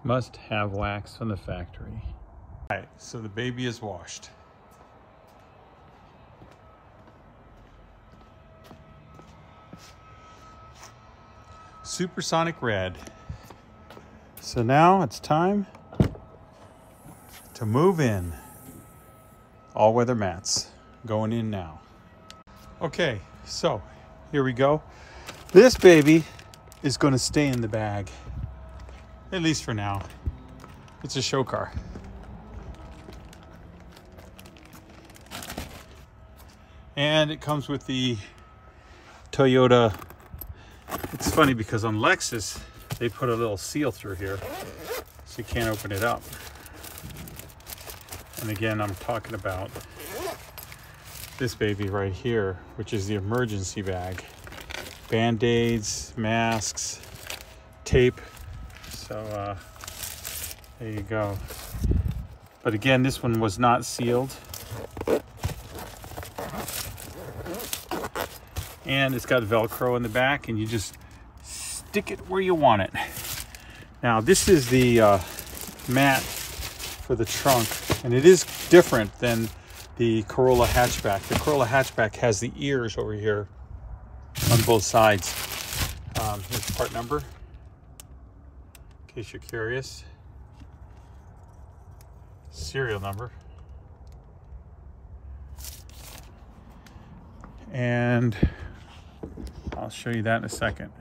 Must have wax from the factory. All right, so the baby is washed. Supersonic Red. So now it's time to move in. All weather mats going in now. Okay, so here we go. This baby is going to stay in the bag, at least for now. It's a show car. And it comes with the Toyota. It's funny because on Lexus, they put a little seal through here so you can't open it up. And again, I'm talking about this baby right here, which is the emergency bag. Band-aids, masks, tape. So there you go. But again, this one was not sealed. And it's got Velcro in the back, and you just stick it where you want it. Now, this is the mat for the trunk, and it is different than the Corolla hatchback. The Corolla hatchback has the ears over here on both sides. Here's the part number, in case you're curious. Serial number. And I'll show you that in a second.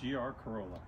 GR Corolla.